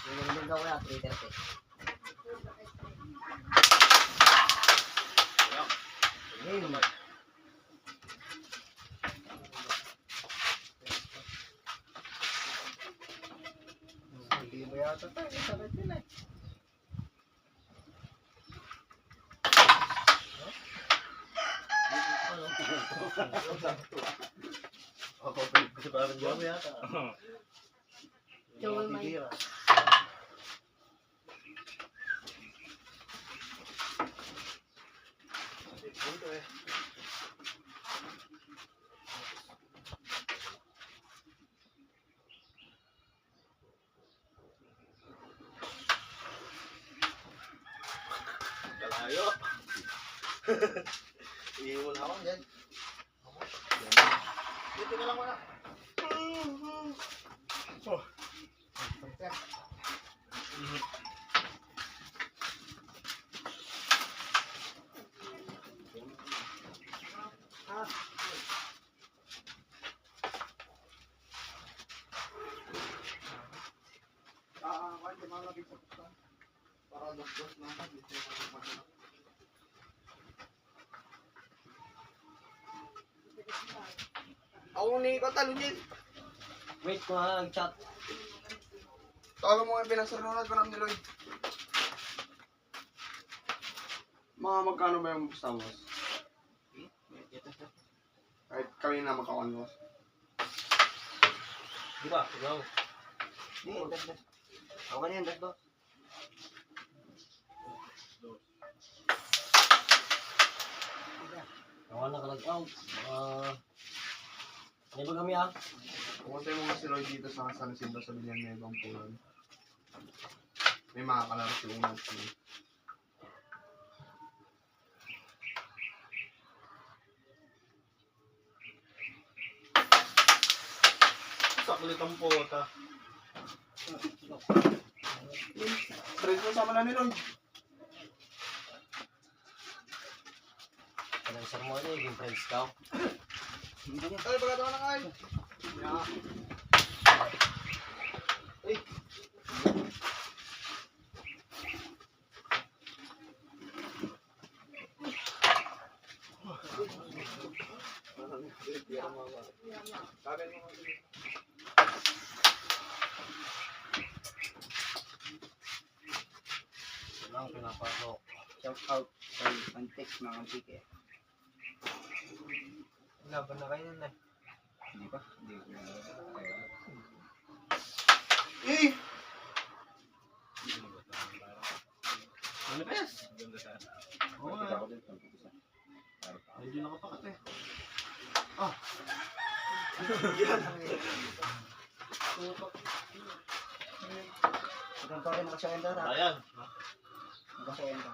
Yung daw kaya, 3:30. Ayun. Hindi ba yata tayo? Sakit yun eh. Ako, kasi parang diyan mo yata. Joel May. Kalayo. Iiwan ako yan. Dito ka lang muna. Oh. Para dos-dos na dito. Ako ni Katalunyin. Wait ko nga nag-chat. Tawagan mo nga yung pinasarunod ko ng ni Lloyd. Mga magkano ba yung gusto mo? Kahit kami na magkakan mo. Di ba? Ikaw. Di, das. Ako kanyan, das. Ako na kalag-out. Ano ba kami ah? Pumunta mo nga si Lloyd dito sa San Isidro sa Villanueva ang pulan. May mga kalaro si Unod kami. Saklit ang puta. Stress mo sama na ni Lloyd. Anong sir mo niya, yung friends ka? Ay, pagkatawa na kayo. Yeah. Ay. Lang pinapasok. Shout out kay Antex mga Antike. Laban na kayo na. Hindi pa? Hindi ko na. Eh! Ano ba yes? Oo nga. Ako din, pag-usa. Medyo nakapakat eh. Ah! Maganda rin nakasyayan ka na. Ayan. Nakasyayan ka.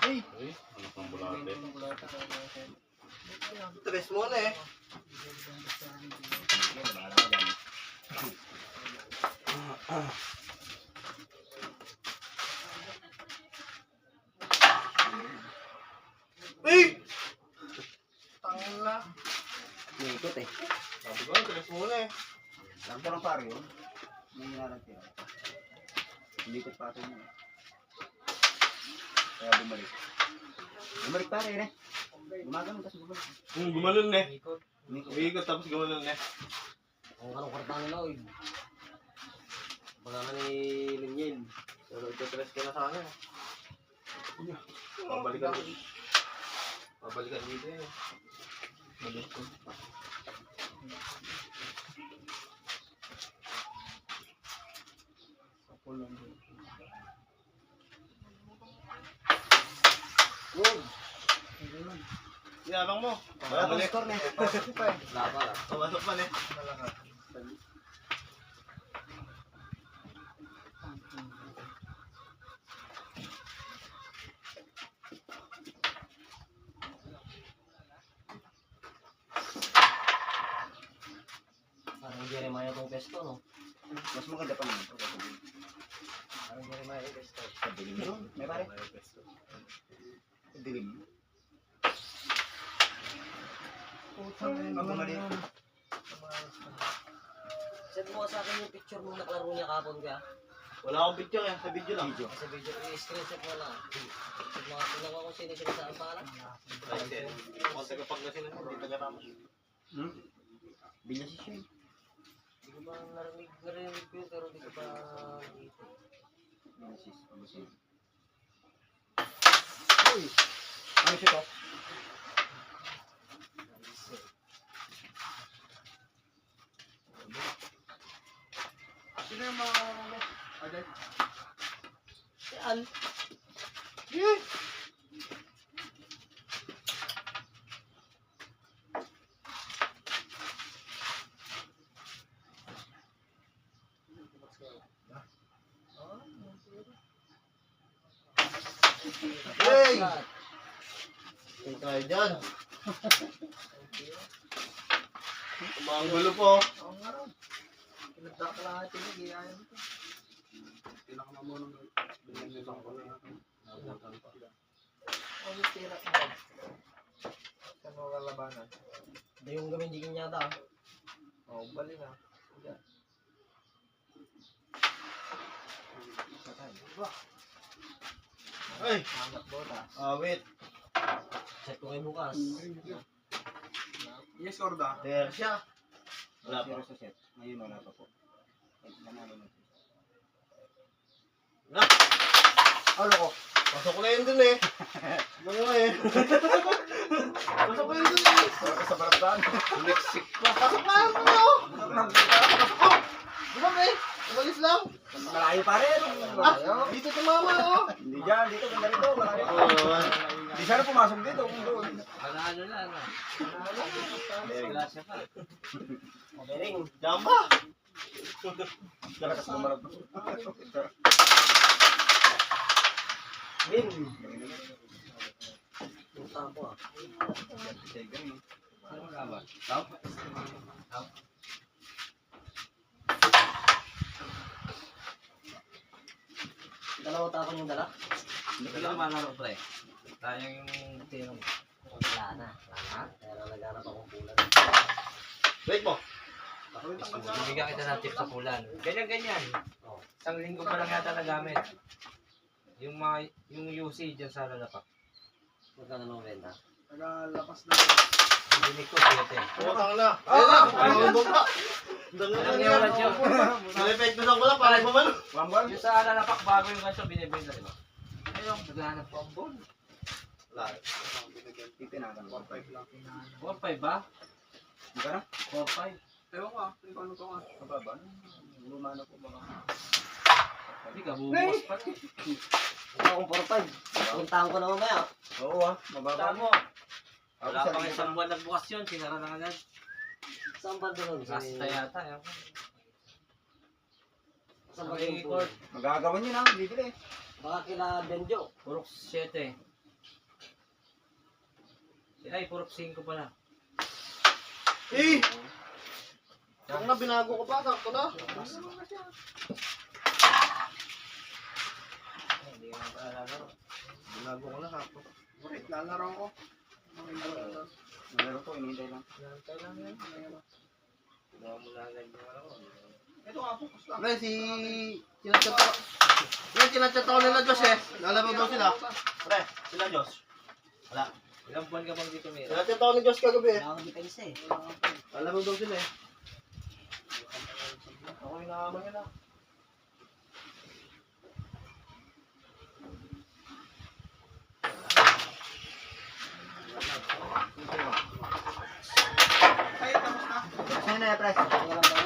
Hey! Ano pang bulate? Tres mo na eh. Bahala ka dyan. Hey! Tangin na. Ikot eh. Sabi ko, tres mo na eh. Lang ko ng pare yun. May hinarantira. Hindi ko pa ito yun. Kaya bumalik. Bumalik pare yun eh. Gumagano kasi bumalik. Gumanon eh. Ikot. Umiikot tapos gumanon eh. Kung anong kwarta nila, oy. Baka na ni Linyin. So, nagka-tres ka na sa akin. Pabalikan dito. Pabalikan dito eh. Mabit ko. Good. Yabang mo. Wala pang score na eh. Pasok pa eh. Laba lang. Pumasok pa eh. Parang Jeremiah tong pesto, no? Mas maganda pa naman. Parang Jeremiah tong pesto. Dilim yun. May pare. Dilim. Putang ina. Pag bumalik. Send mo sa akin yung picture mo nakalaro niya kapon ka. Wala akong picture yan, sa video lang. Sa video, i-screenshot mo lang. Mga tingnan ko kung sino saan pala. Ay, sir. Kung tagapag na sila, hindi taga-ramos. Binyas siya eh. Hindi ko ba narinig ko yun, pero hindi ko pa nakita. Binyas. Uy! Ano siya to? Sino yung mga ano? Agad? Saan? Yeah! Hey! Tingin tayo dyan. Kumanggulo po. Oo nga raw. Pinagdakalahat yun, giyayan ko. Pinakamamunong binigyan ko na natin. Ano yung tira ko? Saan mo kalabanan? Hindi yung gamindigin niya ata. Oo, bali na. Diyan. Ay! Hanap botas. Wait. Check ko kayo bukas. Yes, Orda. There siya. Wala pa. Zero sa set. Ngayon wala pa po. Ay, nanalo na siya. Na! Ano ko? Pasok ko na yun dun eh. Ano nga eh. Pasok ko yun dun eh. Sa barabdaan. Mexic pa. Pasok na yun dun oh. Oh! Diba eh? Umalis lang. Malayo pa rin. Malayo. Dito tumama oh. Hindi dyan, dito, ganda rito. Malayo. Hindi sana pumasok dito kung doon. Ano lang ah. Wala siya pa. Bering. Jamba. Lakas ng marap. Min! Yung tampo ah. Ano ka ba? Tao? Tao? Dalawa takon yung dala? Hindi ko lang malaro pre. Tayo yung tinong. Wala na. Kaya na naghanap akong pulan. Wait mo. Bibigyan kita ng tip sa pulan. Ganyan-ganyan. Isang linggo pa lang yata nagamit. Yung UC dyan sa lalapak. Magkano naman benta? Nagalapas na. Binig ko 7. Putang na. Ayun na. Ayun na. Dami na Alam niya. niyo ulit yun. Nalipekto sa wala. Parang bumalo. Yung sa lalapak bago yung ganito binibenta diba? Ayun, naghahanap po ang ball. Wala. Titinagan mo. 1.5 lang. 4-5 ba? Hindi ka na? 4-5. Ewan ko ah. Hindi ko ano to nga. Mababa. Lumano po baka. Hindi ka bubukas pa. Ito akong 4-5. Puntahan ko na mamaya. Oo ah, mababa. Tama mo. Ako Wala sa pang linggo isang buwan nagbukas yun. Sinara na agad. Saan ba doon? Rasta yata. Yan. Saan Sa ba may yung court. Magagawan yun ah, bibili. Baka kila Benjo. Purok 7. Ay, purok 5 pala. Eh! Ang na binago ko pa. Sakto na. Hindi ko na paalala. Binago ko na. Sakto. Wait, lalaro ko. Nalaro ko, inihintay lang. Nantay lang yan. Gawa mo na agad yung ano ko. Ito nga, focus lang. Pre, Sinachat ako. Pre, sinachat ako nila Diyos eh. Lalaro daw sila. Pre, sila Diyos. Wala. Ilang buwan ka bang dito, Mira? Sinachat ako ni Diyos kagabi eh. Wala akong depensa eh. Lalaro daw sila eh. Ako yung nakaman nila. Ay, tapos na. Saan na yung price? Wala lang